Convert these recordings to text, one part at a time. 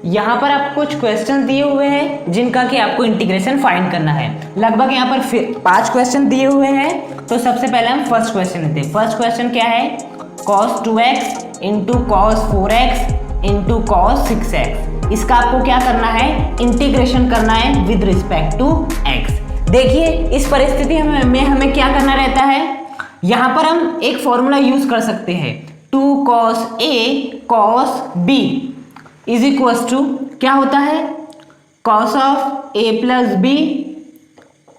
यहाँ पर आपको कुछ क्वेश्चन दिए हुए हैं जिनका कि आपको इंटीग्रेशन फाइंड करना है। लगभग यहाँ पर 5 क्वेश्चन दिए हुए हैं। तो सबसे पहले हम फर्स्ट क्वेश्चन लेते हैं। फर्स्ट क्वेश्चन क्या है? cos 2x into cos 4x into cos 6x। इसका आपको क्या करना है? इंटीग्रेशन करना है विद रिस्पेक्ट टू x। देखिए इस परिस्थिति में हमें क्या करना रहता है, यहाँ पर हम एक फॉर्मूला यूज कर सकते हैं 2 cos a cos b is equals to क्या होता है? cos of a plus B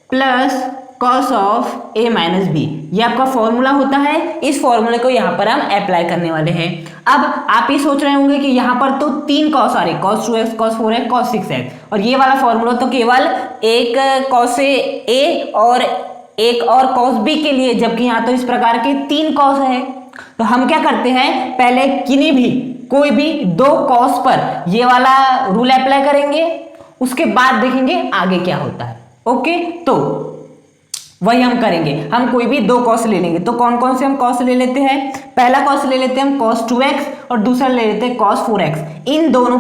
plus cos of a minus B. ये आपका फॉर्मूला होता है। इस फॉर्मूले को यहाँ पर हम अप्लाई करने वाले हैं। अब आप ये सोच रहे होंगे कि यहाँ पर तो 3 cos आ रहे, cos 2x cos 4x cos 6x, और ये वाला फॉर्मूला तो केवल एक cos a और एक और cos b के लिए, जबकि यहाँ तो इस प्रकार के 3 cos है। तो हम क्या करते हैं, पहले किन्हीं भी कोई भी 2 cos पर ये वाला रूल अप्लाई करेंगे, उसके बाद देखेंगे आगे क्या होता है। ओके, तो वही हम करेंगे। हम कोई भी 2 cos ले लेंगे। तो कौन कौन से हम cos ले लेते हैं? पहला cos ले लेते हैं हम cos 2x और दूसरा ले लेते हैं cos 4x। इन दोनों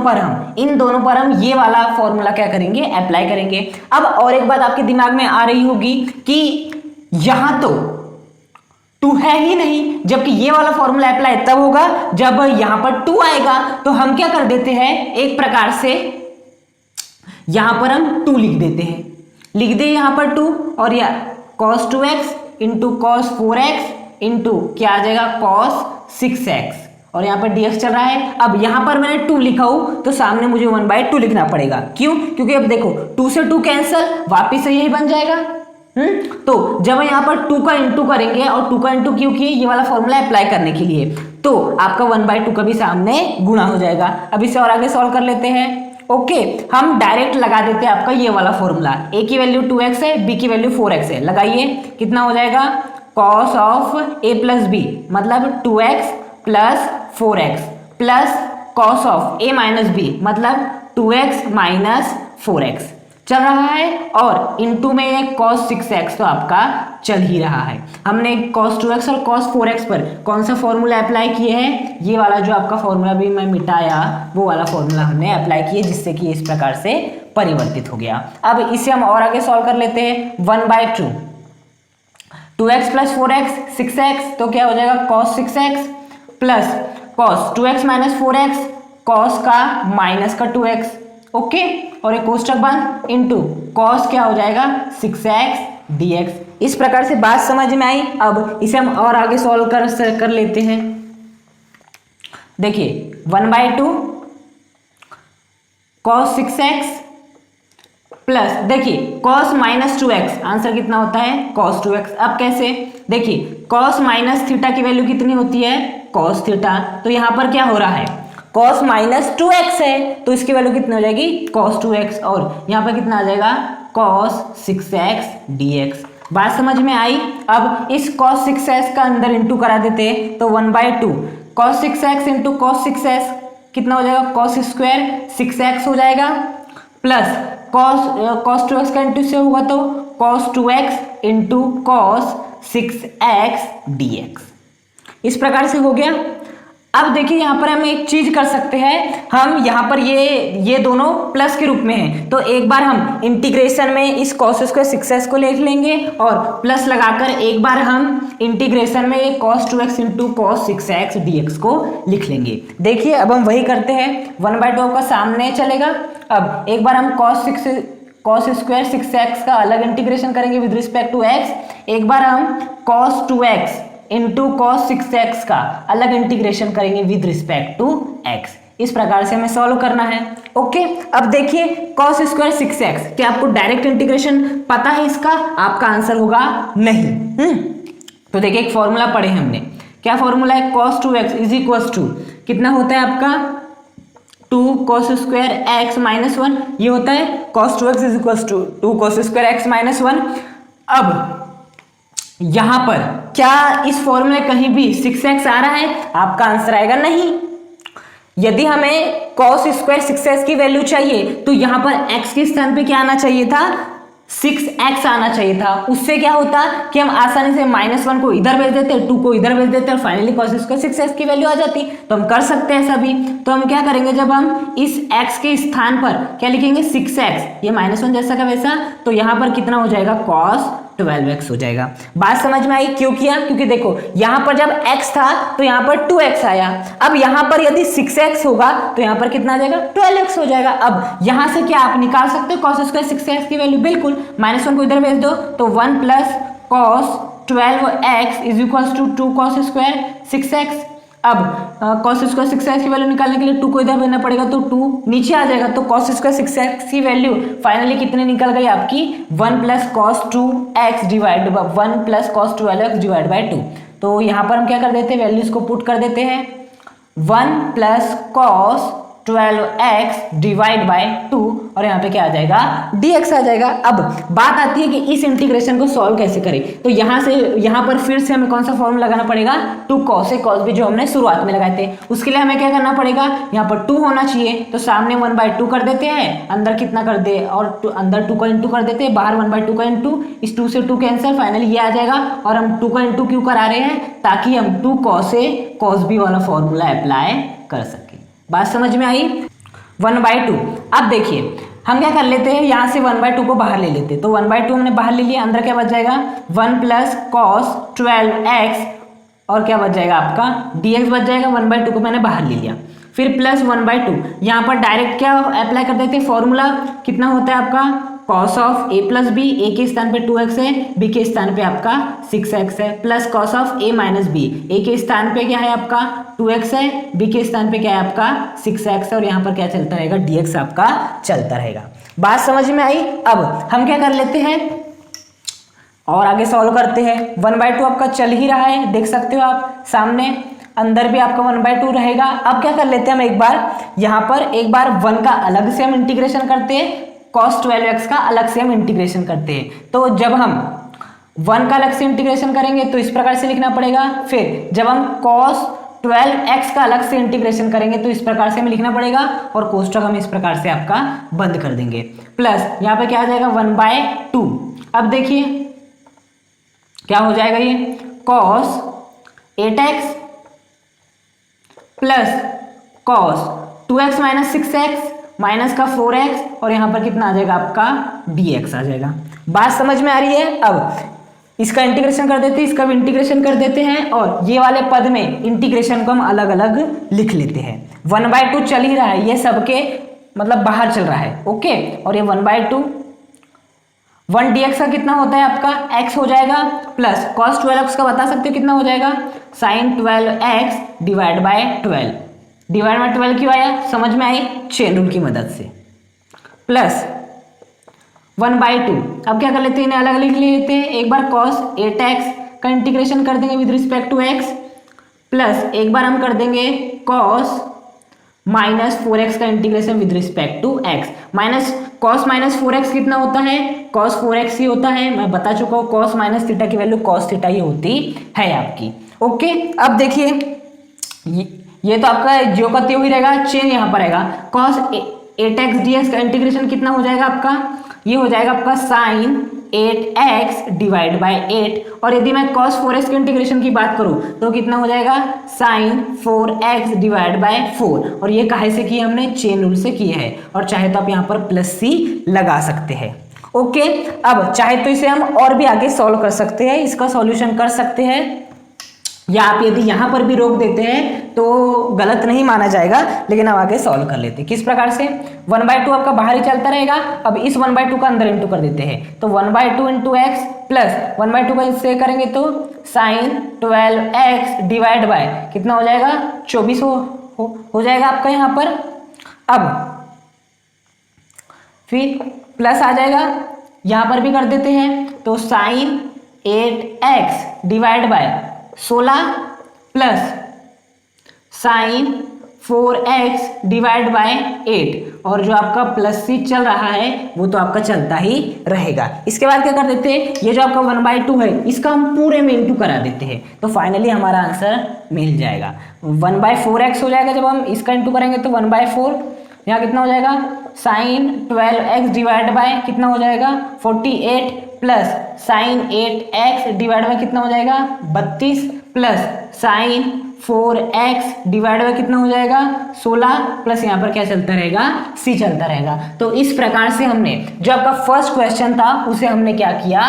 पर हम ये वाला फॉर्मूला क्या करेंगे? अप्लाई करेंगे। अब और एक बात आपके दिमाग में आ रही होगी कि यहां तो 2 है ही नहीं, जबकि ये वाला फॉर्मूला अप्लाई तब होगा जब यहां पर 2 आएगा। तो हम क्या कर देते हैं, एक प्रकार से यहां पर हम 2 लिख देते हैं। लिख दे यहां पर 2 और या cos 2x into cos 4x into क्या आ जाएगा cos 6x, और यहाँ पर dx चल रहा है। अब यहाँ पर मैंने 2 लिखा हूं तो सामने मुझे 1/2 लिखना पड़ेगा। क्यों? क्योंकि अब देखो 2 से 2 कैंसिल, वापिस से यही बन जाएगा। तो जब यहाँ पर 2 का इंटू करेंगे, और 2 का इंटू क्यों किए? ये वाला फॉर्मूला अप्लाई करने के लिए, तो आपका 1/2 का भी सामने गुणा हो जाएगा। अब इसे और आगे सॉल्व कर लेते हैं। ओके, हम डायरेक्ट लगा देते हैं आपका ये वाला फॉर्मूला। a की वैल्यू 2x है, b की वैल्यू 4x है। लगाइए, कितना हो जाएगा? cos of a plus B मतलब 2x plus 4x plus cos of a minus B मतलब 2x माइनस 4x चल रहा है, और इनटू में एक cos 6x तो आपका चल ही रहा है। हमने cos 2x और cos 4x पर कौन सा फॉर्मूला अप्लाई किए हैं? ये वाला जो आपका फॉर्मूला भी मैं मिटाया, वो वाला फॉर्मूला हमने अप्लाई किए, जिससे कि इस प्रकार से परिवर्तित हो गया। अब इसे हम और आगे सॉल्व कर लेते हैं। 1/2 2x प्लस 4x 6x, तो क्या हो जाएगा? cos 6x plus cos 2x minus 4x cos का माइनस का 2x। ओके, और एक कोष्टक बंद इंटू cos क्या हो जाएगा? 6x dx। इस प्रकार से बात समझ में आई। अब इसे हम और आगे सॉल्व कर लेते हैं। देखिए 1/2 cos 6x प्लस देखिए cos माइनस 2x, आंसर कितना होता है? cos 2x। अब कैसे? देखिए cos माइनस थीटा की वैल्यू कितनी होती है? cos theta. तो यहाँ पर क्या हो रहा है? cos माइनस 2x है, तो इसकी वैल्यू कितनी हो जाएगी? cos 2x, और यहाँ पर कितना आ जाएगा? cos 6x dx। बात समझ में आई। अब इस cos 6x का अंदर इंटू करा देते हैं, तो 1/2 cos 6x into cos 6x कितना हो जाएगा? cos स्क्वायर 6x हो जाएगा, प्लस cos 2x का इंटू से होगा तो cos 2x into cos 6x dx। इस प्रकार से हो गया। अब देखिए यहाँ पर हम एक चीज कर सकते हैं। हम यहाँ पर ये दोनों प्लस के रूप में हैं, तो एक बार हम इंटीग्रेशन में इस cos स्क्वायर 6x को लिख लेंगे, और प्लस लगाकर एक बार हम इंटीग्रेशन में cos 2x into cos 6x dx को लिख लेंगे। देखिए अब हम वही करते हैं। 1/2 आपका सामने चलेगा। अब एक बार हम cos स्क्वायर 6x का अलग इंटीग्रेशन करेंगे विद रिस्पेक्ट टू x। एक बार हम cos 2x into cos 6x का अलग इंटीग्रेशन करेंगे विद रिस्पेक्ट टू x। इस प्रकार से हमें सॉल्व करना है। ओके, अब देखिए cos स्क्वायर 6x, क्या आपको डायरेक्ट इंटीग्रेशन पता है इसका? आपका आंसर होगा नहीं। तो देखिए एक फॉर्मूला पढ़े हमने। क्या फॉर्मूला है? cos 2x is equal to कितना होता है आपका? 2 cos स्क्वायर x माइनस 1। ये होता है cos 2x is equal to 2 cos square x minus 1। अब यहां पर क्या इस फॉर्मूले कहीं भी 6x आ रहा है? आपका आंसर आएगा नहीं। यदि हमें cos स्क्वायर 6x की वैल्यू चाहिए, तो यहां पर x के स्थान पे क्या आना चाहिए था? 6x आना चाहिए था। उससे क्या होता कि हम आसानी से -1 को इधर भेज देते, 2 को इधर भेज देते और फाइनली cos स्क्वायर 6x की वैल्यू आ जाती। तो हम कर सकते हैं ऐसा भी। तो हम क्या करेंगे, जब हम इस x के स्थान पर क्या लिखेंगे 6x, ये -1 जैसा का वैसा, तो यहाँ पर कितना हो जाएगा cos 12x हो जाएगा। बात समझ में आई क्यों किया? क्योंकि देखो यहाँ पर जब x था तो यहाँ पर 2x आया, अब यहाँ पर यदि 6x होगा तो यहाँ पर कितना आ जाएगा 12x हो जाएगा। अब यहाँ से क्या आप निकाल सकते हो cos स्क्वायर 6x की वैल्यू? बिल्कुल, -1 को इधर भेज दो तो 1 + cos 12x is equal to 2 cos square 6x। अब cos स्क्वायर 6x की वैल्यू निकालने के लिए 2 को इधर भेजना पड़ेगा तो 2 नीचे आ जाएगा, तो cos स्क्वायर 6x की वैल्यू फाइनली कितनी निकल गई आपकी 1 + cos 2x divide by 1 + cos 12x divide by 2। तो यहाँ पर हम क्या कर देते हैं, वैल्यूज को पुट कर देते हैं 1 + cos 12x डिवाइड बाय 2 और यहाँ पे क्या आ जाएगा dx आ जाएगा। अब बात आती है कि इस इंटीग्रेशन को सॉल्व कैसे करें। तो यहाँ पर फिर से हमें कौन सा फॉर्मूला लगाना पड़ेगा, 2 cos A cos B जो हमने शुरुआत में लगाए थे। उसके लिए हमें क्या करना पड़ेगा, यहाँ पर 2 होना चाहिए तो सामने 1/2 कर देते हैं, अंदर कितना कर दे और अंदर 2 का इंटू कर देते हैं, बाहर 1/2 का इंटू, इस 2 से 2 कैंसिल, फाइनली ये आ जाएगा। और हम 2 का इंटू क्यों करा रहे हैं, ताकि हम 2 cos A cos B वाला फॉर्मूला अप्लाई कर सकें। बात समझ में आई? 1/2। अब देखिए हम क्या कर लेते हैं, यहाँ से 1/2 को बाहर ले लेते हैं, तो 1/2 हमने बाहर ले लिया, अंदर क्या बच जाएगा 1 + cos 12x और क्या बच जाएगा आपका dx बच जाएगा। 1/2 को मैंने बाहर ले लिया, फिर प्लस 1/2 यहाँ पर डायरेक्ट क्या अप्लाई कर देते हैं फॉर्मूला, कितना होता है आपका cos of a + b, a के स्थान पे 2x है, b के स्थान पे आपका 6x है, plus cos of a - b, a के स्थान पे क्या है आपका 2x है, b के स्थान पे क्या है आपका 6x है और यहाँ पर क्या चलता रहेगा dx आपका चलता रहेगा। बात समझ में आई? अब हम क्या कर लेते हैं और आगे सॉल्व करते हैं। 1/2 आपका चल ही रहा है, देख सकते हो आप सामने, अंदर भी आपका 1/2 रहेगा। अब क्या कर लेते हैं, हम एक बार यहाँ पर एक बार 1 का अलग से हम इंटीग्रेशन करते हैं, cos 12x का अलग से हम इंटीग्रेशन करते हैं। तो जब हम 1 का अलग से इंटीग्रेशन करेंगे तो इस प्रकार से लिखना पड़ेगा, फिर जब हम cos 12x का अलग से इंटीग्रेशन करेंगे तो इस प्रकार से हमें लिखना पड़ेगा और कोष्ठक हम इस प्रकार से आपका बंद कर देंगे। प्लस यहाँ पे क्या आ जाएगा 1/2। अब देखिए क्या हो जाएगा, ये cos 8x plus cos 2x - 6x minus का 4x और यहाँ पर कितना आ जाएगा आपका dx आ जाएगा। बात समझ में आ रही है? अब इसका इंटीग्रेशन कर देते हैं, इसका भी इंटीग्रेशन कर देते हैं और ये वाले पद में इंटीग्रेशन को हम अलग अलग लिख लेते हैं। 1/2 चल ही रहा है, ये सबके मतलब बाहर चल रहा है, ओके। और ये 1/2 1 dx का कितना होता है आपका x हो जाएगा, प्लस cos 12x का बता सकते हो कितना हो जाएगा sin 12x divide by 12। Divide by 12 क्यों आया, समझ में आई, चेन रूल की मदद से। प्लस 1/2। अब क्या कर लेते हैं, इन्हें अलग अलग लिख लेते हैं। एक बार cos 8x का इंटीग्रेशन कर देंगे with respect to x, plus एक बार हम कर देंगे cos -4x का integration with respect to x। cos -4x कितना होता है, cos 4x ही होता है, मैं बता चुका हूँ। cos माइनस थीटा की वैल्यू cos थीटा ही होती है आपकी, ओके। अब देखिए ये तो आपका ज्यो का त्यों ही रहेगा, चेन यहाँ पर रहेगा। cos 8x dx का इंटीग्रेशन कितना हो जाएगा आपका, ये हो जाएगा आपका sin 8x डिवाइड बाय 8। और यदि मैं cos 4x के इंटीग्रेशन की बात करूं तो कितना हो जाएगा sin 4x डिवाइड बाय 4। और ये काहे से किए हमने, चेन रूल से किए हैं। और चाहे तो आप यहाँ पर +c लगा सकते हैं, ओके। अब चाहे तो इसे हम और भी आगे सॉल्व कर सकते हैं, इसका सॉल्यूशन कर सकते हैं, या आप यदि यहाँ पर भी रोक देते हैं तो गलत नहीं माना जाएगा। लेकिन अब आगे सॉल्व कर लेते हैं किस प्रकार से। 1/2 आपका बाहर ही चलता रहेगा, अब इस 1/2 का अंदर इंटू कर देते हैं, तो 1/2 इंटू x प्लस 1/2 का इससे करेंगे तो sin 12x डिवाइड बाय कितना हो जाएगा 24 हो जाएगा आपका यहाँ पर। अब फिर प्लस आ जाएगा, यहाँ पर भी कर देते हैं, तो sin 8x divide bye 16 plus sin 4x divide by 8। और जो आपका प्लस c चल रहा है वो तो आपका चलता ही रहेगा। इसके बाद क्या कर देते हैं, ये जो आपका 1/2 है इसका हम पूरे में इंटू करा देते हैं, तो फाइनली हमारा आंसर मिल जाएगा 1/4x हो जाएगा। जब हम इसका इंटू करेंगे तो 1/4 यहाँ कितना हो जाएगा साइन 12x डिवाइड बाय कितना हो जाएगा 48 plus sign 8x divide bye कितना हो जाएगा 32 plus sign 4x divide by कितना हो जाएगा 16 प्लस यहाँ पर क्या चलता रहेगा c चलता रहेगा। तो इस प्रकार से हमने जो आपका फर्स्ट क्वेश्चन था उसे हमने क्या किया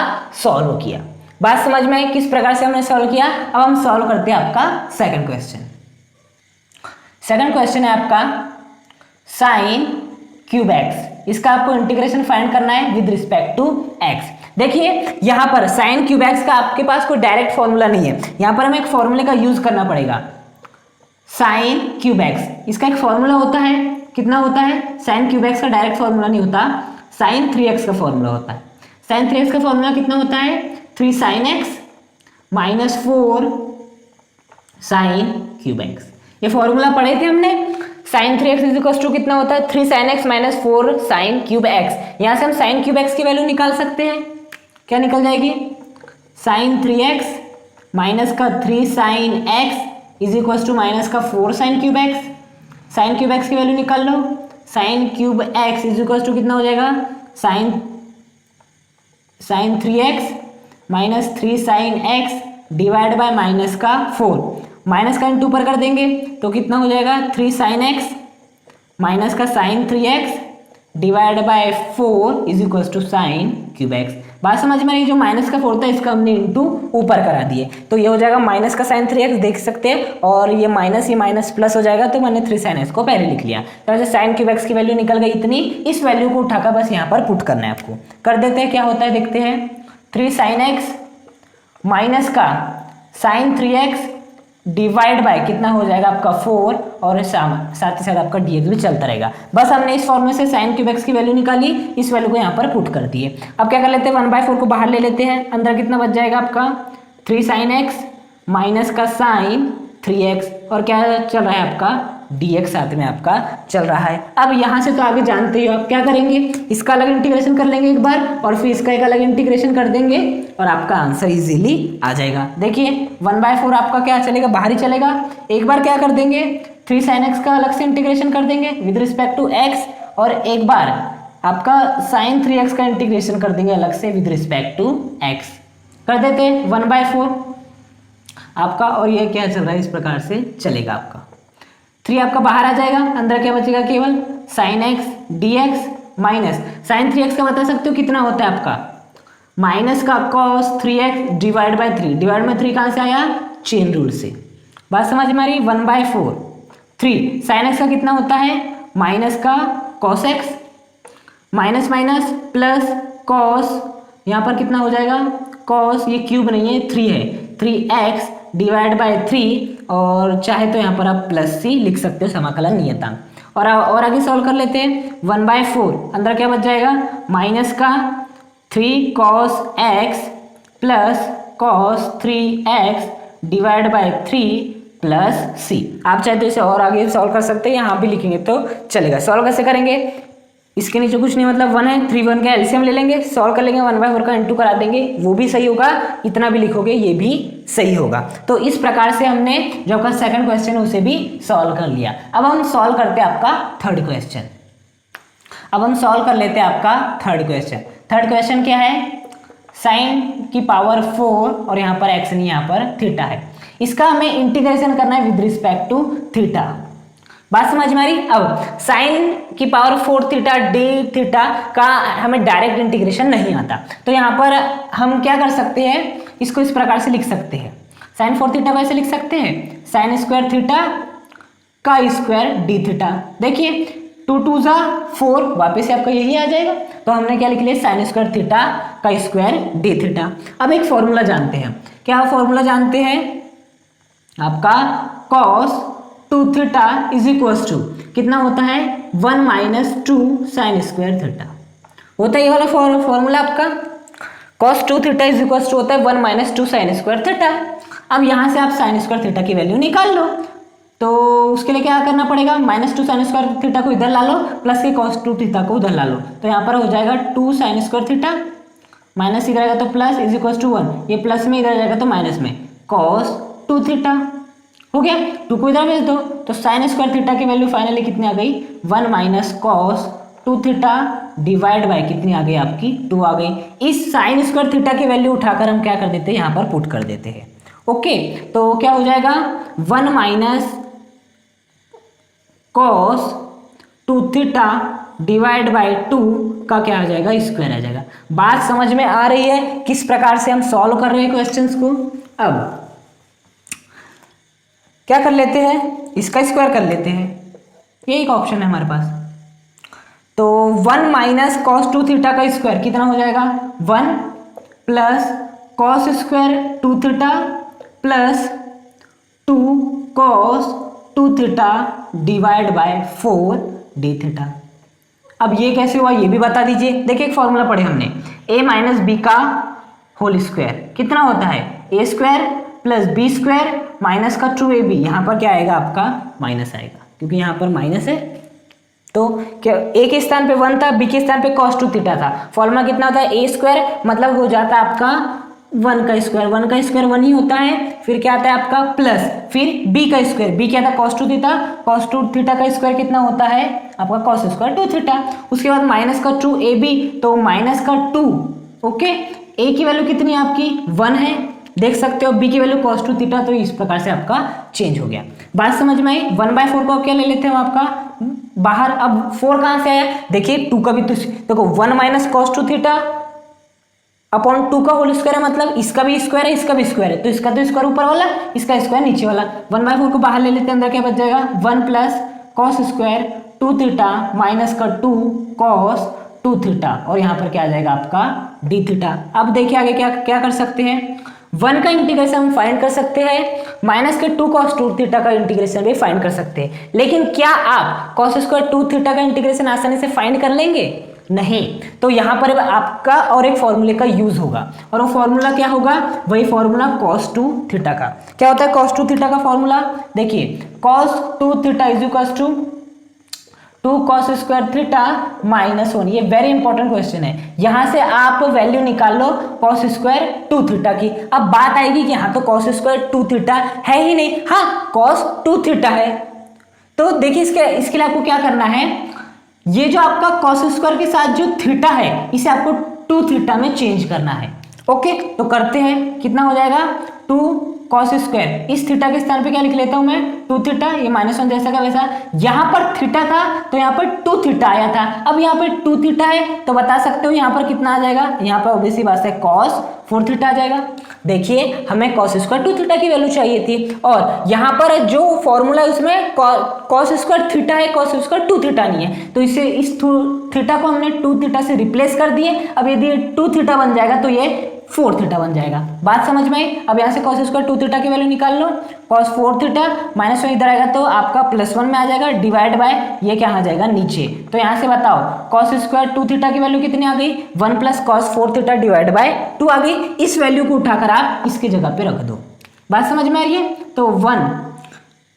सॉल्व किया। बात समझ में आई किस प्रकार से हमने सॉल्व किया। अब हम सॉल्व करते हैं आपका सेकंड क्वेश्चन। सेकंड क्वेश्चन है आपका साइन क्यूब एक्स, इसका आपको इंटीग्रेशन फाइंड करना है विद रिस्पेक्ट टू एक्स। देखिए यहाँ पर साइन क्यूब एक्स का आपके पास कोई डायरेक्ट फॉर्मूला नहीं है, यहाँ पर हमें एक फॉर्मूले का यूज करना पड़ेगा। साइन क्यूब एक्स इसका एक फॉर्मूला होता है, कितना होता है साइन क्यूब एक्स का डायरेक्ट फॉर्मूला नहीं होता, साइन 3x का फॉर्मूला होता है। साइन 3x का फॉर्मूला कितना होता है 3 sine X minus 4 sine cube x. ये फॉर्मूला पढ़े थे हमने। Sign 3x is equal to कितना होता है 3 sine X minus 4 sine cube x. यहाँ से हम साइन क्यूब एक्स की वैल्यू निकाल सकते हैं, क्या निकल जाएगी साइन 3x माइनस का 3 sine x is equal to minus का 4 sine cube x. Sine cube x की वैल्यू निकाल लो, sine cube x is equal to कितना हो जाएगा sine 3x minus 3 sine x divide by minus का 4, माइनस का इंटू पर कर देंगे तो कितना हो जाएगा 3 साइन एक्स माइनस का sine 3x divide by 4 is equal to sine cube X. बात समझ में आई। जो माइनस का 4 था इसका हमने इंटू ऊपर करा दिए तो ये हो जाएगा माइनस का साइन 3x देख सकते हैं, और ये माइनस प्लस हो जाएगा तो मैंने 3 साइन एक्स को पहले लिख लिया। तो वैसे साइन क्यूब एक्स की वैल्यू निकल गई इतनी, इस वैल्यू को उठाकर बस यहाँ पर पुट करना है आपको। कर देते हैं क्या होता है देखते हैं। 3 साइन एक्स माइनस का साइन 3x डिवाइड बाय कितना हो जाएगा आपका 4, और साथ ही साथ आपका dx भी चलता रहेगा। बस हमने इस फॉर्मूले से साइन क्यूब एक्स की वैल्यू निकाली, इस वैल्यू को यहाँ पर पुट कर दिए। अब क्या कर लेते हैं 1/4 को बाहर ले लेते हैं, अंदर कितना बच जाएगा आपका 3 साइन एक्स माइनस का साइन 3x, और क्या चल रहा है आपका dx साथ में आपका चल रहा है। अब यहाँ से तो आगे जानते हो आप क्या करेंगे, इसका अलग इंटीग्रेशन कर लेंगे एक बार और फिर इसका एक अलग इंटीग्रेशन कर देंगे और आपका आंसर इजीली आ जाएगा। देखिए 1/4 आपका क्या चलेगा बाहर ही चलेगा। एक बार क्या कर देंगे 3 साइन एक्स का अलग से इंटीग्रेशन कर देंगे विद रिस्पेक्ट टू एक्स, और एक बार आपका साइन 3x का इंटीग्रेशन कर देंगे अलग से विद रिस्पेक्ट टू एक्स। कर देते 1/4 आपका, और ये क्या चल रहा है इस प्रकार से चलेगा आपका। 3 आपका बाहर आ जाएगा, अंदर क्या बचेगा केवल sine X dx minus sine 3x का बता सकते हो कितना होता है आपका माइनस का cos 3x divide bye 3। Divide में 3 कहाँ से आया चेन रूल से। बात समझ में आ रही। 1/4 3 साइन एक्स का कितना होता है माइनस का cos x minus minus plus cos, यहाँ पर कितना हो जाएगा cos, ये क्यूब नहीं है 3 है 3x डिवाइड बाय 3, और चाहे तो यहाँ पर आप प्लस c लिख सकते हो समाकलन नियतांक। और आगे सॉल्व कर लेते हैं 1/4 अंदर क्या बच जाएगा माइनस का 3 cos x plus cos 3x divide bye 3 plus c। आप चाहे तो इसे और आगे सॉल्व कर सकते हैं, यहाँ भी लिखेंगे तो चलेगा। सॉल्व कैसे करेंगे, इसके नीचे कुछ नहीं मतलब 1 है, 3 1 का एलसीएम ले लेंगे, सॉल्व कर लेंगे, 1/4 का इंटू करा देंगे, वो भी सही होगा। इतना भी लिखोगे ये भी सही होगा। तो इस प्रकार से हमने जो आपका सेकंड क्वेश्चन है उसे भी सॉल्व कर लिया। अब हम सॉल्व करते हैं आपका थर्ड क्वेश्चन। अब हम सॉल्व कर लेते हैं आपका थर्ड क्वेश्चन। थर्ड क्वेश्चन क्या है साइन की पावर 4 और यहाँ पर एक्स नहीं यहाँ पर थीटा है, इसका हमें इंटीग्रेशन करना है विद रिस्पेक्ट टू थीटा। बात समझ में आ रही। अब साइन की पावर 4 थीटा डी थीटा का हमें डायरेक्ट इंटीग्रेशन नहीं आता, तो यहाँ पर हम क्या कर सकते हैं, इसको इस प्रकार से लिख सकते हैं। साइन 4 थीटा को ऐसे लिख सकते हैं साइन स्क्वायर थीटा का स्क्वायर डी थीटा। देखिए 2 2 जा 4, वापस से आपका यही आ जाएगा। तो हमने क्या लिख लिया साइन स्क्वायर थीटा का स्क्वायर डी थीटा। अब एक फॉर्मूला जानते हैं, क्या फॉर्मूला जानते हैं आपका cos 2 theta is equal to कितना होता है 1 माइनस 2 साइन स्क्वायर थीटा होता है। ये वाला फॉर्मूला आपका cos 2 theta is equal to होता है 1 माइनस 2 साइन स्क्वायर थीटा। अब यहाँ से आप साइन स्क्वायर थीटा की वैल्यू निकाल लो, तो उसके लिए क्या करना पड़ेगा -2 साइन स्क्वायर थीटा को इधर ला लो, प्लस के cos 2 थीटा को उधर ला लो, तो यहाँ पर हो जाएगा 2 साइन स्क्वायर थीटा माइनस इधर आएगा तो प्लस इज इक्वल टू 1, ये प्लस में इधर जाएगा तो माइनस में cos 2 थीटा हो गया, 2 को इधर भेज दो तो साइन स्क्वायर थीटा की वैल्यू फाइनली कितनी आ गई 1 minus cos 2 theta divide bye कितनी आ गई आपकी 2 आ गई। इस साइन स्क्वायर थीटा की वैल्यू उठाकर हम क्या कर देते हैं यहाँ पर पुट कर देते हैं। ओके, तो क्या हो जाएगा 1 minus cos 2 theta divide by 2 का क्या आ जाएगा स्क्वायर आ जाएगा। बात समझ में आ रही है किस प्रकार से हम सॉल्व कर रहे हैं क्वेश्चंस को। अब क्या कर लेते हैं, इसका स्क्वायर कर लेते हैं, ये एक ऑप्शन है हमारे पास। तो 1 माइनस कॉस 2 थीटा का स्क्वायर कितना हो जाएगा 1 plus cos square 2 theta plus 2 cos 2 theta divide by 4 D theta. अब ये कैसे हुआ ये भी बता दीजिए। देखिए एक फॉर्मूला पढ़े हमने, a माइनस बी का होल स्क्वायर कितना होता है a square plus b square minus का 2ab। यहाँ पर क्या आएगा आपका माइनस आएगा क्योंकि यहाँ पर माइनस है। तो क्या ए के स्थान पे 1 था, बी के स्थान पे कॉस 2 थीटा था। फॉर्मूला कितना होता है ए स्क्वायर मतलब हो जाता है आपका 1 का स्क्वायर, 1 का स्क्वायर 1 ही होता है। फिर क्या आता है आपका प्लस, फिर b का स्क्वायर, b क्या था cos 2 थीटा, cos 2 थीटा का स्क्वायर कितना होता है आपका cos स्क्वायर 2 थीटा। उसके बाद माइनस का 2ab तो माइनस का 2। ओके, a की वैल्यू कितनी है आपकी 1 है, देख सकते हो b की वैल्यू cos 2 थीटा। तो इस प्रकार से आपका चेंज हो गया। बात समझ में आई। 1/4 को आप क्या ले लेते हो आपका बाहर। अब 4 कहां से आया देखिए 2 का भी तो देखो 1 माइनस cos 2 थीटा अपॉन 2 का होल स्क्वायर है मतलब इसका भी स्क्वायर है इसका भी स्क्वायर है। तो इसका तो स्क्वायर ऊपर वाला इसका स्क्वायर नीचे वाला। 1/4 को बाहर ले लेते हैं, अंदर क्या बच जाएगा 1 plus cos square 2 theta minus का 2 कॉस 2 थीटा और यहाँ पर क्या आ जाएगा आपका डी थीटा। अब देखिए आगे क्या क्या कर सकते हैं। 1 का इंटीग्रेशन हम फाइंड कर सकते हैं, माइनस के 2 कॉस 2 थीटा का इंटीग्रेशन भी फाइंड कर सकते हैं। लेकिन क्या आप कॉस स्क्वायर 2 थीटा का इंटीग्रेशन आसानी से फाइंड कर लेंगे? नहीं। तो यहाँ पर आपका और एक फॉर्मूले का यूज होगा और वो फॉर्मूला क्या होगा वही फॉर्मूला cos 2 थीटा का। क्या होता है cos 2 थीटा का फॉर्मूला देखिए cos 2 theta is equal to 2 cos square theta minus 1। ये वेरी इंपॉर्टेंट क्वेश्चन है, यहाँ से आप वैल्यू निकाल लो cos स्क्वायर 2 थीटा की। अब बात आएगी कि यहाँ तो cos स्क्वायर 2 थीटा है ही नहीं, हाँ cos 2 थीटा है। तो देखिए इसके लिए आपको क्या करना है, ये जो आपका cos स्क्वायर के साथ जो थीटा है इसे आपको 2 थीटा में चेंज करना है। ओके, तो करते हैं। कितना हो जाएगा 2 cos स्क्वायर, इस थीटा के स्थान पे क्या लिख लेता हूं मैं 2 थीटा, ये -1 जैसा का वैसा। यहाँ पर थीटा था तो यहाँ पर 2 थीटा आया था। अब यहाँ पर 2 थीटा है तो बता सकते हो यहाँ पर कितना आ जाएगा, यहाँ पर ऑब्वियसली बात है cos 4 थीटा आ जाएगा। देखिए हमें cos स्क्वायर 2 थीटा की वैल्यू चाहिए थी और यहाँ पर जो फॉर्मूला है उसमें cos स्क्वायर थीटा है, cos स्क्वायर 2 थीटा नहीं है। तो इसे इस थीटा को हमने 2 थीटा से रिप्लेस कर दिए। अब यदि 2 थीटा बन जाएगा तो ये 4 थीटा बन जाएगा। बात समझ में आई। अब यहाँ से cos स्क्वायर 2 थीटा की वैल्यू निकाल लो, cos 4 थीटा माइनस 1 इधर आएगा तो आपका +1 में आ जाएगा डिवाइड बाय ये क्या आ जाएगा नीचे। तो यहाँ से बताओ cos स्क्वायर 2 थीटा की वैल्यू कितनी आ गई 1 plus cos 4 theta divide by 2 आ गई। इस वैल्यू को उठाकर आप इसकी जगह पे रख दो। बात समझ में आ रही है। तो 1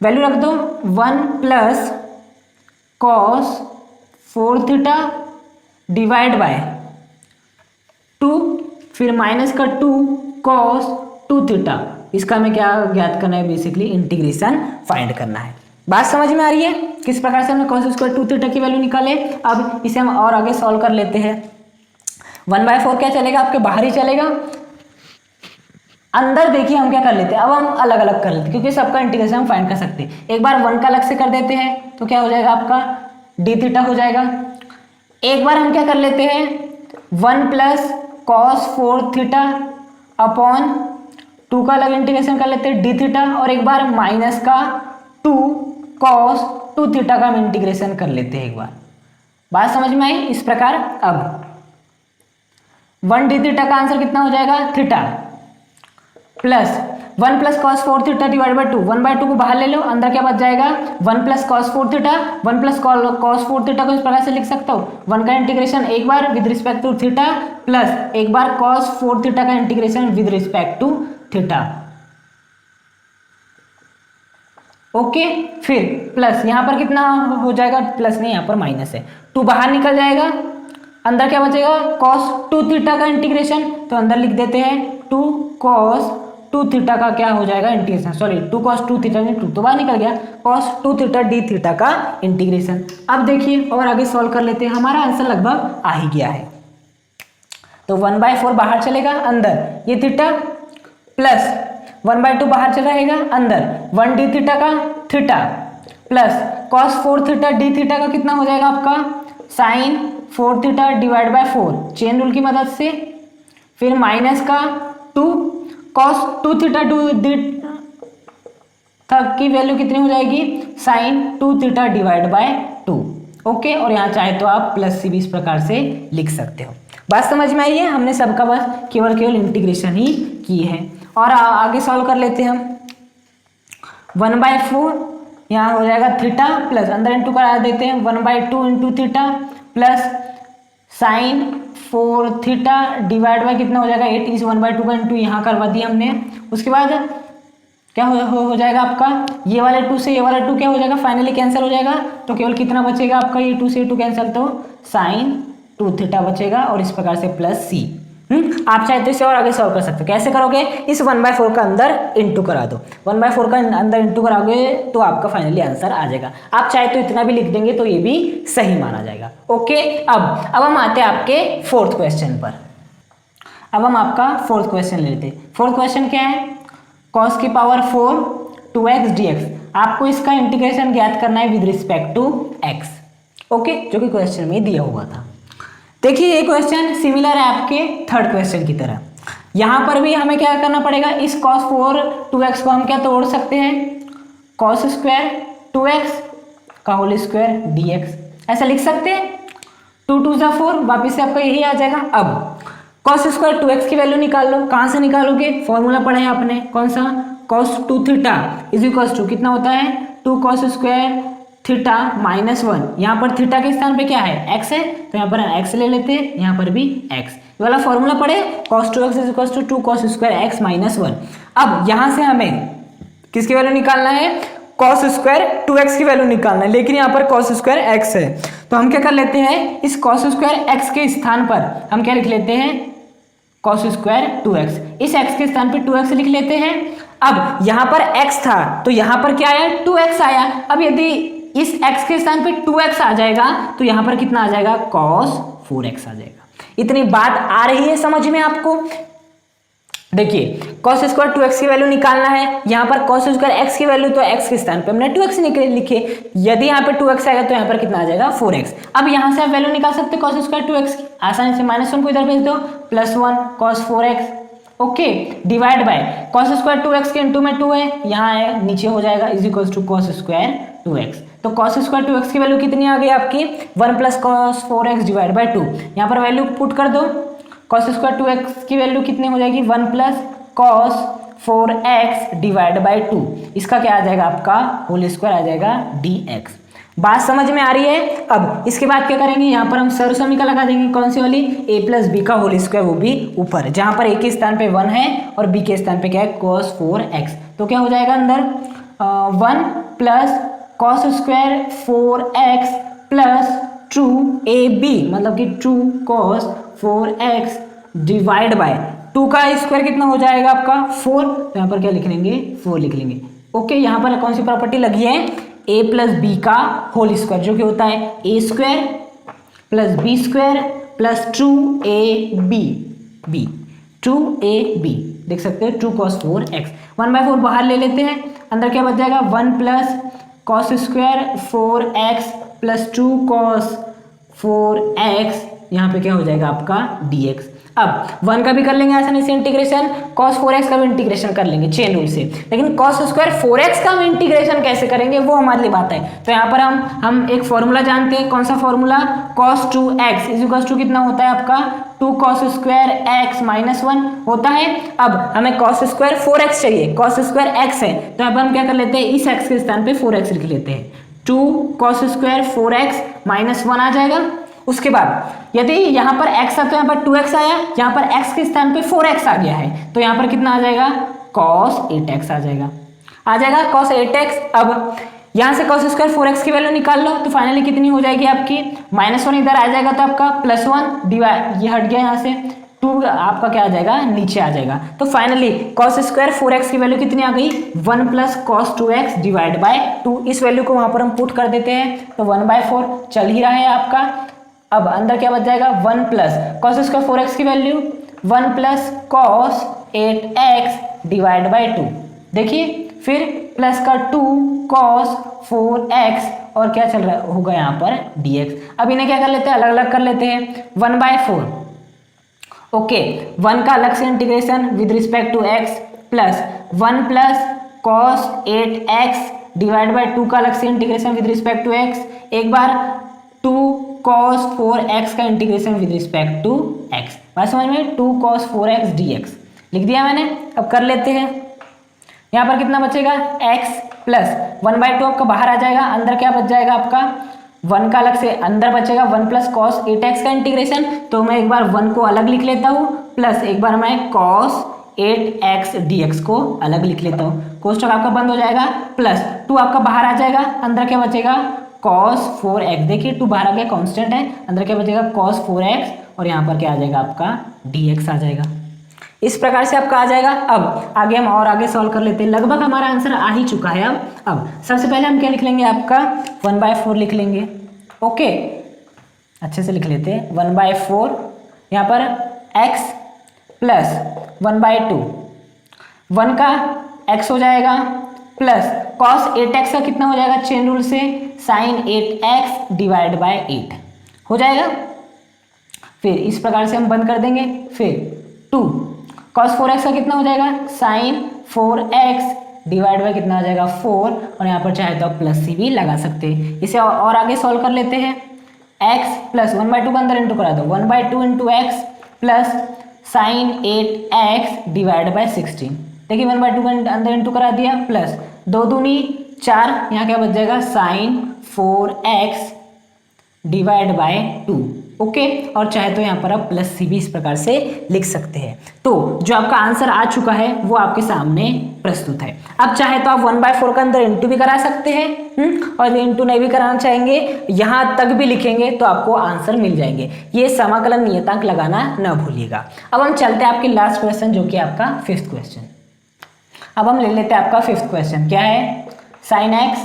वैल्यू रख दो 1 plus cos 4 theta divide by 2 फिर माइनस का 2 cos 2 थीटा। इसका हमें क्या ज्ञात करना है बेसिकली इंटीग्रेशन फाइंड करना है। बात समझ में आ रही है किस प्रकार से हमने cos स्क्वायर 2 थीटा की वैल्यू निकाले। अब इसे हम और आगे सॉल्व कर लेते हैं। 1/4 क्या चलेगा आपके बाहर ही चलेगा। अंदर देखिए हम क्या कर लेते हैं, अब हम अलग अलग कर लेते हैं क्योंकि सबका इंटीग्रेशन हम फाइंड कर सकते हैं। एक बार 1 का अलग से कर देते हैं तो क्या हो जाएगा आपका डी थीटा हो जाएगा। एक बार हम क्या कर लेते हैं 1 प्लस cos 4 थीटा अपॉन 2 का अलग इंटीग्रेशन कर लेते हैं डी थीटा और एक बार माइनस का 2 cos 2 थीटा का हम इंटीग्रेशन कर लेते हैं एक बार। बात समझ में आई। इस प्रकार अब 1 डी थीटा का आंसर कितना हो जाएगा theta plus 1 plus cos 4 theta divide by 2। 1/2 को बाहर ले लो, अंदर क्या बच जाएगा 1 plus cos 4 theta. 1 plus cos 4 theta को इस प्रकार से लिख सकता हूँ 1 का इंटीग्रेशन एक बार with respect to theta plus एक बार cos 4 थीटा का integration with respect to theta. Okay, फिर प्लस यहाँ पर कितना हो जाएगा प्लस नहीं यहाँ पर माइनस है, 2 बाहर निकल जाएगा, अंदर क्या बचेगा cos 2 थीटा का इंटीग्रेशन। तो अंदर लिख देते हैं 2 cos टू थीटा का क्या हो जाएगा integration, sorry two cos two theta, two तो बाहर निकल गया, cos two theta D theta का इंटीग्रेशन। अब देखिए और आगे सॉल्व कर लेते हैं, हमारा आंसर लगभग आ ही गया है। तो 1/4 बाहर चलेगा अंदर, ये थीटा प्लस 1/2 बाहर चला रहेगा अंदर, 1 डी थीटा का theta plus cos 4 theta D theta का कितना हो जाएगा आपका sine 4 theta divide by 4 chain rule की मदद से, फिर माइनस का 2 कॉस 2 थीटा टू डी की वैल्यू कितनी हो जाएगी sine 2 theta divide by 2। Okay, और यहाँ चाहे तो आप प्लस सी भी इस प्रकार से लिख सकते हो। बात समझ में आई है, हमने सबका बस केवल इंटीग्रेशन ही की है। और आगे सॉल्व कर लेते हैं हम। 1/4 यहाँ हो जाएगा थीटा प्लस अंदर इंटू करा देते हैं 1/2 into theta plus sign 4 theta divide bye कितना हो जाएगा 8, इस 1/2 का इंटू यहाँ करवा दिया हमने। उसके बाद क्या हो जाएगा आपका ये वाले 2 से ये वाला 2 क्या हो जाएगा फाइनली कैंसिल हो जाएगा, तो केवल कितना बचेगा आपका ये 2 से 2 कैंसिल, तो साइन 2 थीटा बचेगा और इस प्रकार से प्लस सी। आप चाहे तो इसे और आगे सॉल्व कर सकते हो। कैसे करोगे, इस 1/4 का अंदर इंटू करा दो, 1/4 का अंदर इंटू कराओगे तो आपका फाइनली आंसर आ जाएगा। आप चाहे तो इतना भी लिख देंगे तो ये भी सही माना जाएगा। ओके, अब हम आते हैं आपके फोर्थ क्वेश्चन पर। अब हम आपका फोर्थ क्वेश्चन लेते हैं। फोर्थ क्वेश्चन क्या है, cos की पावर 4 2x dx। आपको इसका इंटीग्रेशन ज्ञात करना है with respect to x। Okay, जो कि क्वेश्चन में दिया हुआ था। देखिए ये क्वेश्चन सिमिलर है आपके थर्ड क्वेश्चन की तरह। यहाँ पर भी हमें क्या करना पड़ेगा, इस cos 4 2x को हम क्या तोड़ सकते हैं, cos स्क्वायर 2x का होल स्क्वायर dx, ऐसा लिख सकते हैं। 2 2 जा 4, वापिस से आपका यही आ जाएगा। अब cos स्क्वायर 2x की वैल्यू निकाल लो। कहाँ से निकालोगे, फॉर्मूला पढ़ा है आपने, कौन सा, cos 2 theta is equal to कितना होता है 2 cos स्क्वायर थीटा -1। यहाँ पर थीटा के स्थान पे क्या है x है, तो यहाँ पर x ले लेते हैं, यहाँ पर भी x, ये वाला फॉर्मूला पढ़े, cos 2x is equal to 2 cos square x -1। अब यहाँ से हमें किसकी वैल्यू निकालना है, cos स्क्वायर 2x की वैल्यू निकालना है, लेकिन यहाँ पर cos स्क्वायर x है, तो हम क्या कर लेते हैं, इस cos स्क्वायर x के स्थान पर हम क्या लिख लेते हैं, cos स्क्वायर 2x, इस x के स्थान पे 2x लिख लेते हैं। अब यहाँ पर x था तो यहाँ पर क्या आया 2x आया। अब यदि इस x के स्थान पे 2x आ जाएगा तो यहाँ पर कितना आ जाएगा cos 4x आ जाएगा। इतनी बात आ रही है समझ में आपको। देखिए cos स्क्वायर 2x की वैल्यू निकालना है, यहाँ पर cos स्क्वायर x की वैल्यू तो x के स्थान पे हमने 2x लिखे, यदि यहाँ पे 2x आएगा तो यहाँ पर कितना आ जाएगा 4x। अब यहाँ से आप वैल्यू निकाल सकते हैं cos स्क्वायर 2x की, आसानी से -1 को इधर भेज दो, +1 cos 4x। Okay, divide by cos square 2x के इंटू में 2 है, यहाँ है नीचे हो जाएगा is equal to cos square 2x। तो cos स्क्वायर 2x की वैल्यू कितनी आ गई आपकी 1 + cos 4x डिवाइड बाय 2। यहाँ पर वैल्यू पुट कर दो, cos स्क्वायर 2x की वैल्यू कितनी हो जाएगी 1 + cos 4x डिवाइड बाय 2। इसका क्या आ जाएगा आपका होल स्क्वायर आ जाएगा dx। बात समझ में आ रही है। अब इसके बाद क्या करेंगे, यहाँ पर हम सर्व समीकरण लगा देंगे, कौन सी वाली, a + b का होल स्क्वायर, वो भी ऊपर, जहाँ पर a के स्थान पे 1 है और b के स्थान पे क्या है cos 4x। तो क्या हो जाएगा अंदर 1 + cos square 4x plus 2ab, मतलब कि 2 cos 4x डिवाइड बाय 2 का स्क्वायर कितना हो जाएगा आपका 4, तो यहाँ पर क्या लिख लेंगे 4 लिख लेंगे। ओके, यहाँ पर कौन सी प्रॉपर्टी लगी है, a + b का होल स्क्वायर, जो कि होता है a² + b² प्लस 2ab देख सकते हैं 2 cos 4x। 1/4 बाहर ले लेते हैं, अंदर क्या बच जाएगा 1 + cos square 4x plus 2 cos 4x, यहाँ पे क्या हो जाएगा आपका dx। अब 1 का भी कर लेंगे आसानी से इंटीग्रेशन, cos 4x का भी इंटीग्रेशन कर लेंगे चेन रूल से, लेकिन cos स्क्वायर 4x का हम इंटीग्रेशन कैसे करेंगे वो हमारे लिए बात है। तो यहाँ पर हम एक फॉर्मूला जानते हैं, कौन सा formula, cos 2x is equal to कितना होता है आपका 2 cos स्क्वायर x -1 होता है। अब हमें cos स्क्वायर 4x चाहिए, cos स्क्वायर x है, तो अब हम क्या कर लेते हैं, इस x के स्थान पे 4x लिख लेते हैं, 2 cos स्क्वायर 4x -1 आ जाएगा। उसके बाद यदि यहाँ पर x था तो यहाँ पर 2x आया, यहाँ पर x के स्थान पे 4x आ गया है, तो यहाँ पर कितना आ जाएगा cos 8x आ जाएगा cos 8x। अब यहाँ से cos स्क्वायर 4x की वैल्यू निकाल लो, तो फाइनली कितनी हो जाएगी आपकी -1, इधर आ जाएगा तो आपका +1 डिवाइड, ये हट गया यहाँ से 2 आपका क्या आ जाएगा, नीचे आ जाएगा। तो फाइनली कॉस स्क्वायर 4x की वैल्यू कितनी आ गई, 1 plus cos 2x divide by 2। इस वैल्यू को वहां पर हम पुट कर देते हैं तो 1/4 चल ही रहा है आपका। अब अंदर क्या बच जाएगा, 1 प्लस कॉस स्क्वायर 4x की value 1 plus cos 8x divide by 2। देखिए फिर प्लस का 2 कॉस 4x और क्या चल रहा होगा यहाँ पर dx। अब इन्हें क्या कर लेते हैं, अलग अलग कर लेते हैं। 1/4 ओके, 1 का अलग से integration with respect to x plus 1 plus cos 8x divide by 2 का अलग से integration with respect to x, एक बार 2 कॉस 4x का integration with respect to x। बात समझ में, 2 कॉस 4x dx लिख दिया मैंने। अब कर लेते हैं, यहाँ पर कितना बचेगा, x प्लस 1/2 आपका बाहर आ जाएगा, अंदर क्या बच जाएगा आपका 1 का अलग से अंदर बचेगा 1 प्लस कॉस 8x का इंटीग्रेशन। तो मैं एक बार 1 को अलग लिख लेता हूँ प्लस एक बार मैं कॉस 8x dx को अलग लिख लेता हूँ। कोष्टक आपका बंद हो जाएगा, प्लस 2 आपका बाहर आ जाएगा, अंदर क्या बचेगा कॉस 4x। देखिए 2 बाहर आ गया, कांस्टेंट है, अंदर क्या बचेगा कॉस 4x और यहाँ पर क्या आ जाएगा आपका dx आ जाएगा। इस प्रकार से आपका आ जाएगा। अब आगे हम और आगे सॉल्व कर लेते हैं, लगभग हमारा आंसर आ ही चुका है। अब सबसे पहले हम क्या लिख लेंगे, आपका 1/4 लिख लेंगे। ओके, अच्छे से लिख लेते हैं 1/4, यहाँ पर x प्लस 1/2, 1 का x हो जाएगा प्लस कॉस 8x का कितना हो जाएगा, चेन रूल से साइन 8x डिवाइड बाय 8 हो जाएगा। फिर इस प्रकार से हम बंद कर देंगे। फिर 2 कॉस 4x का कितना हो जाएगा, साइन 4x डिवाइड बाय कितना हो जाएगा 4, और यहाँ पर चाहे तो आप प्लस सी भी लगा सकते हैं। इसे और आगे सॉल्व कर लेते हैं। x प्लस 1/2 का अंदर इंटू करा दो, 1/2 into x plus sign 8x divide bye 16। देखिए 1/2 का अंदर इंटू करा दिया, प्लस 2 दूनी 4, यहाँ क्या बच जाएगा sign 4x divide by 2। Okay, और चाहे तो यहाँ पर आप प्लस सी भी इस प्रकार से लिख सकते हैं। तो जो आपका आंसर आ चुका है वो आपके सामने प्रस्तुत है। अब चाहे तो आप 1/4 का अंदर इंटू भी करा सकते हैं, और इंटू नहीं भी कराना चाहेंगे यहाँ तक भी लिखेंगे तो आपको आंसर मिल जाएंगे। ये समाकलन नियतांक लगाना न भूलिएगा। अब हम चलते हैं आपके लास्ट क्वेश्चन, जो कि आपका 5th क्वेश्चन। अब हम ले लेते हैं आपका 5th क्वेश्चन, क्या है, sine x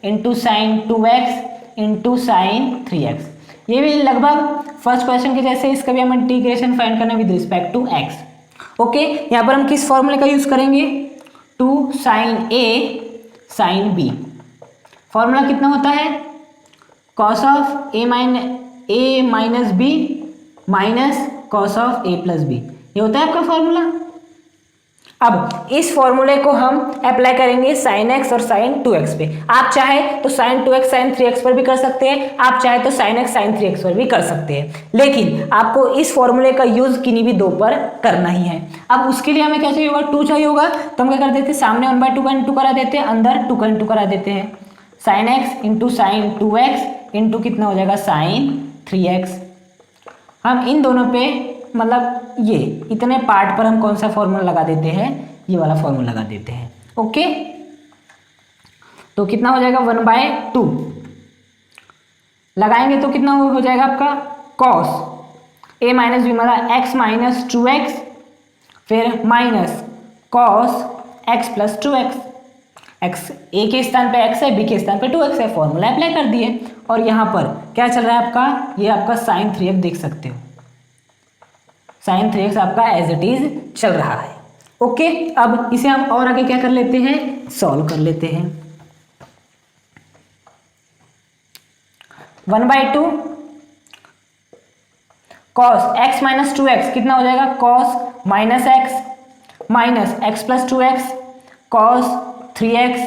into sine 2x into sine 3x। ये भी लगभग फर्स्ट क्वेश्चन के जैसे, इसका भी हम इंटीग्रेशन फाइंड करना with respect to x। Okay, यहाँ पर हम किस फॉर्मूले का यूज करेंगे, 2 sine a sine b। Formula कितना होता है, cos of a minus b minus cos of a plus b, ये होता है आपका फॉर्मूला। अब इस फॉर्मूले को हम अप्लाई करेंगे साइन x और साइन 2x पे। आप चाहे तो साइन 2x साइन 3x पर भी कर सकते हैं, आप चाहे तो साइन x साइन 3x पर भी कर सकते हैं, लेकिन आपको इस फॉर्मूले का यूज किन्हीं भी 2 पर करना ही है। अब उसके लिए हमें क्या चाहिए होगा, 2 चाहिए होगा, तो हम क्या कर देते हैं, सामने 1/2 का इंटू करा देते हैं, अंदर 2 का इंटू करा देते हैं। Sine x into sine 2x into कितना हो जाएगा साइन 3x। हम इन दोनों पे मतलब ये इतने पार्ट पर हम कौन सा फॉर्मूला लगा देते हैं, ये वाला फॉर्मूला लगा देते हैं। ओके, तो कितना हो जाएगा 1/2 लगाएंगे तो कितना हो जाएगा आपका कॉस a माइनस बी मतलब x माइनस 2x, फिर minus cos x plus 2x। x a के स्थान पे x है, b के स्थान पे 2x है, फॉर्मूला अप्लाई कर दिए। और यहाँ पर क्या चल रहा है आपका, ये आपका साइन 3x देख सकते हो, साइन 3x आपका एज इट इज चल रहा है। ओके, अब इसे हम और आगे क्या कर लेते हैं, सॉल्व कर लेते हैं। 1/2 कॉस x माइनस 2x कितना हो जाएगा, cos minus x minus x plus 2x cos 3x,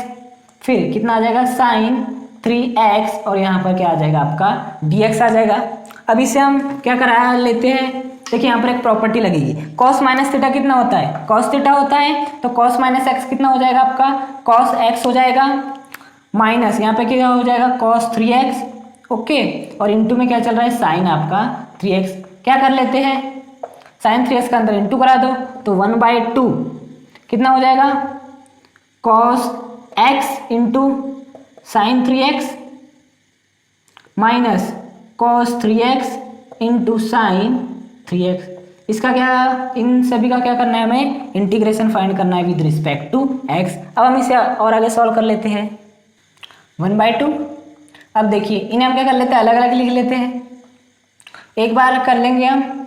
फिर कितना आ जाएगा साइन 3x, और यहाँ पर क्या आ जाएगा आपका dx आ जाएगा। अब इसे हम क्या करा लेते हैं, देखिए यहाँ पर एक प्रॉपर्टी लगेगी, कॉस माइनस थीटा कितना होता है, कॉस थीटा होता है, तो कॉस माइनस एक्स कितना हो जाएगा आपका कॉस एक्स हो जाएगा, माइनस यहाँ पे क्या हो जाएगा कॉस 3x। ओके, और इंटू में क्या चल रहा है साइन आपका 3x। क्या कर लेते हैं, साइन 3x का अंदर इंटू करा दो, तो 1/2 कितना हो जाएगा cos x into sine 3x minus cos 3x into sine 3x। इसका क्या, इन सभी का क्या करना है, हमें इंटीग्रेशन फाइंड करना है विद रिस्पेक्ट टू एक्स। अब हम इसे और आगे सॉल्व कर लेते हैं 1/2। अब देखिए इन्हें हम क्या कर लेते हैं, अलग अलग लिख लेते हैं। एक बार कर लेंगे हम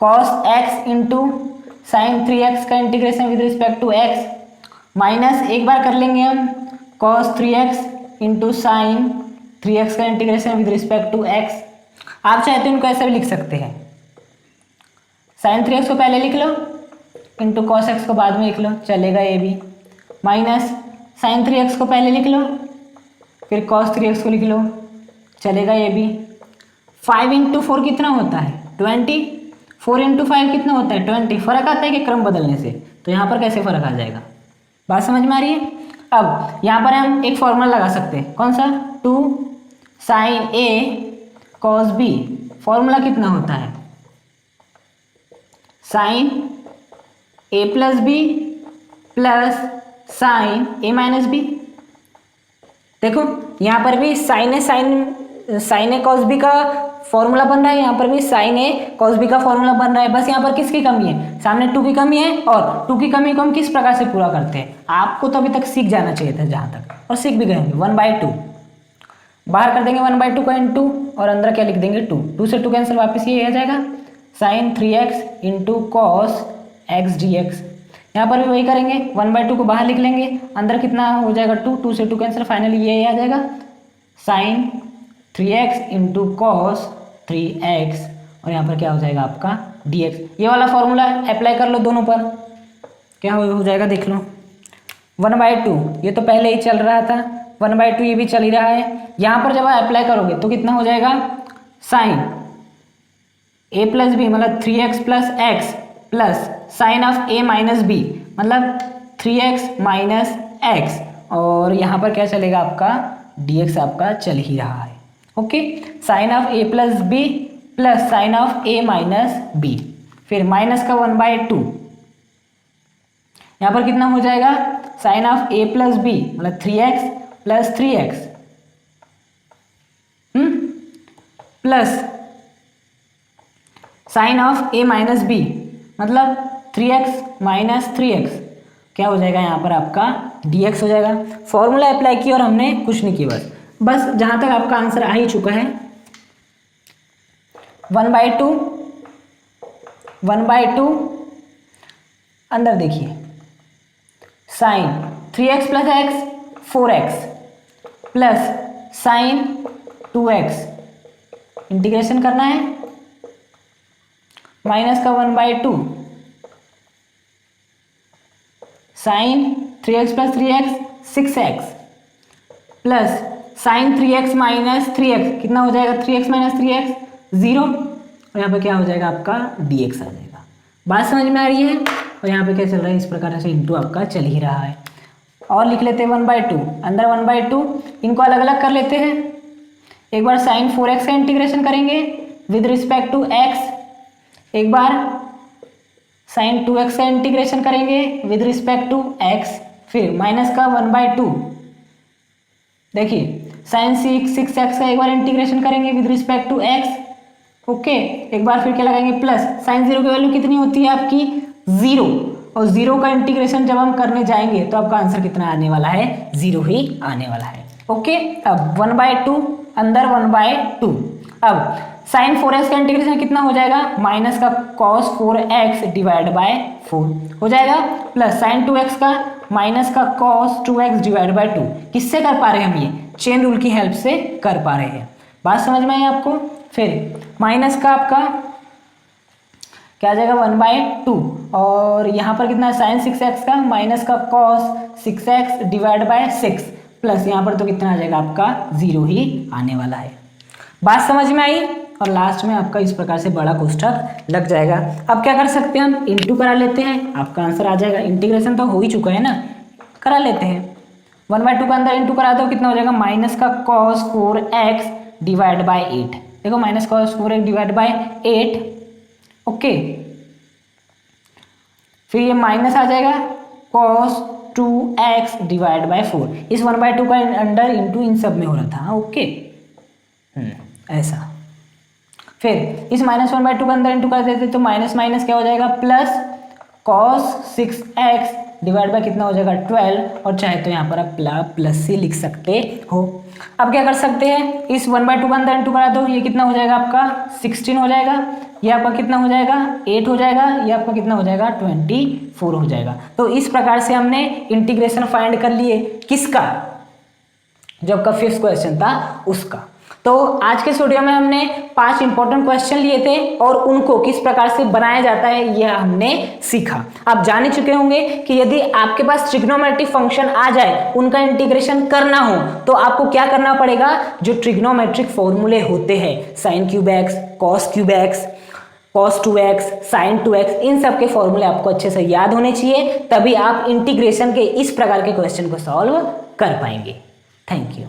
cos x into sine 3x का integration with respect to x, minus एक बार कर लेंगे हम cos 3x into sine 3x का integration with respect to x। आप चाहे तो इनको ऐसे भी लिख सकते हैं, साइन 3x को पहले लिख लो इंटू cos x को बाद में लिख लो, चलेगा ये भी। माइनस साइन 3x को पहले लिख लो फिर cos 3x को लिख लो, चलेगा ये भी। 5 इंटू 4 कितना होता है 20, 4 इंटू 5 कितना होता है 20। फर्क आता है कि क्रम बदलने से, तो यहाँ पर कैसे फर्क आ जाएगा, बात समझ में आ रही है। अब यहाँ पर हम एक फॉर्मूला लगा सकते हैं, कौन सा, 2 साइन ए कॉस बी। फॉर्मूला कितना होता है, साइन ए प्लस बी प्लस साइन ए माइनस बी। देखो यहाँ पर भी साइन ए कॉस बी का फॉर्मूला बन रहा है, यहाँ पर भी साइन ए कॉस बी का फॉर्मूला बन रहा है। बस यहाँ पर किसकी कमी है, सामने 2 की कमी है, और 2 की कमी को हम किस प्रकार से पूरा करते हैं, आपको तो अभी तक सीख जाना चाहिए था जहाँ तक, और सीख भी गए 1/2 बाहर कर देंगे 1/2 का इंटू, और अंदर क्या लिख देंगे 2 से 2 कैंसिल, वापस ये आ जाएगा sine 3x into cos X D X. यहाँ पर भी वही करेंगे, 1/2 को बाहर लिख लेंगे, अंदर कितना हो जाएगा 2 से 2 कैंसिल, फाइनली ये आ जाएगा sine 3x into cos 3x, और यहाँ पर क्या हो जाएगा आपका dx। ये वाला फॉर्मूला अप्लाई कर लो दोनों पर, क्या हो जाएगा देख लो। 1/2 ये तो पहले ही चल रहा था, 1/2 ये भी चल ही रहा है। यहाँ पर जब आप अप्लाई करोगे तो कितना हो जाएगा, साइन a प्लस बी मतलब 3x plus X plus sine of a minus B मतलब 3x माइनस एक्स, और यहाँ पर क्या चलेगा आपका dx आपका चल ही रहा है। Okay, sine of a plus B plus sine of a minus B, फिर माइनस का 1/2, यहाँ पर कितना हो जाएगा, sine of a plus B मतलब 3x plus 3x plus sine of a minus B मतलब 3x माइनस 3x, क्या हो जाएगा यहाँ पर आपका dx हो जाएगा। फॉर्मूला अप्लाई किया और हमने कुछ नहीं किया, बस जहाँ तक आपका आंसर आ ही चुका है 1/2 अंदर देखिए sine 3x plus X 4x plus sine 2x, integration करना है, माइनस का 1/2 sine 3x plus 3x 6x plus sine 3x minus 3x, कितना हो जाएगा 3x माइनस 3x 0, और यहाँ पे क्या हो जाएगा आपका dx आ जाएगा। बात समझ में आ रही है, और यहाँ पे क्या चल रहा है, इस प्रकार से इंटू आपका चल ही रहा है। और लिख लेते हैं 1/2 अंदर 1/2, इनको अलग अलग कर लेते हैं। एक बार साइन 4x का इंटीग्रेशन करेंगे विद रिस्पेक्ट टू x, एक बार साइन 2x का इंटीग्रेशन करेंगे विद रिस्पेक्ट टू x, फिर माइनस का 1/2, देखिए साइन 6x का एक बार इंटीग्रेशन करेंगे with respect to x। Okay, एक बार फिर क्या लगाएंगे प्लस, साइन 0 की वैल्यू कितनी होती है आपकी 0, और 0 का इंटीग्रेशन जब हम करने जाएंगे तो आपका आंसर कितना आने वाला है 0 ही आने वाला है। ओके, अब 1/2 अंदर 1/2, अब साइन 4x का इंटीग्रेशन कितना हो जाएगा, माइनस का cos 4x डिवाइड बाय 4 हो जाएगा, प्लस साइन 2x का माइनस का cos 2x डिवाइड बाय 2। किससे कर पा रहे हैं हम, ये चेन रूल की हेल्प से कर पा रहे हैं। बात समझ में आई आपको। फिर माइनस का आपका क्या आ जाएगा 1/2, और यहाँ पर कितना साइन 6x का माइनस का cos 6x divide by 6, plus यहाँ पर तो कितना आ जाएगा आपका 0 ही आने वाला है। बात समझ में आई, और लास्ट में आपका इस प्रकार से बड़ा कोष्ठक लग जाएगा। अब क्या कर सकते हैं हम, इंटू करा लेते हैं, आपका आंसर आ जाएगा। इंटीग्रेशन तो हो ही चुका है ना, करा लेते हैं। 1/2 का अंदर इंटू करा दो, कितना हो जाएगा माइनस का cos 4x डिवाइड बाय 8। देखो minus cos 4x divide by 8, okay, फिर ये माइनस आ जाएगा cos 2x डिवाइड बाय 4। इस 1/2 का अंडर इंटू इन सब में हो रहा था, ओके, ऐसा। फिर इस -1/2 का अंदर इंटू कर देते तो माइनस माइनस क्या हो जाएगा plus cos 6x divide by कितना हो जाएगा 12, और चाहे तो यहाँ पर आप प्लस से लिख सकते हो। अब क्या कर सकते हैं, इस 1/2 का अंदर इंटू करा दो, ये कितना हो जाएगा आपका 16 हो जाएगा, ये आपका कितना हो जाएगा 8 हो जाएगा, ये आपका कितना हो जाएगा 24 हो जाएगा। तो इस प्रकार से हमने इंटीग्रेशन फाइंड कर लिए किसका, जो आपका 5th क्वेश्चन था उसका। तो आज के वीडियो में हमने 5 इंपॉर्टेंट क्वेश्चन लिए थे और उनको किस प्रकार से बनाया जाता है यह हमने सीखा। आप जान ही चुके होंगे कि यदि आपके पास ट्रिग्नोमेट्रिक फंक्शन आ जाए, उनका इंटीग्रेशन करना हो तो आपको क्या करना पड़ेगा, जो ट्रिग्नोमेट्रिक फॉर्मूले होते हैं sin cube x, cos cube x, cos 2x, sin 2x, इन सब के फॉर्मूले आपको अच्छे से याद होने चाहिए, तभी आप इंटीग्रेशन के इस प्रकार के क्वेश्चन को सॉल्व कर पाएंगे। Thank you.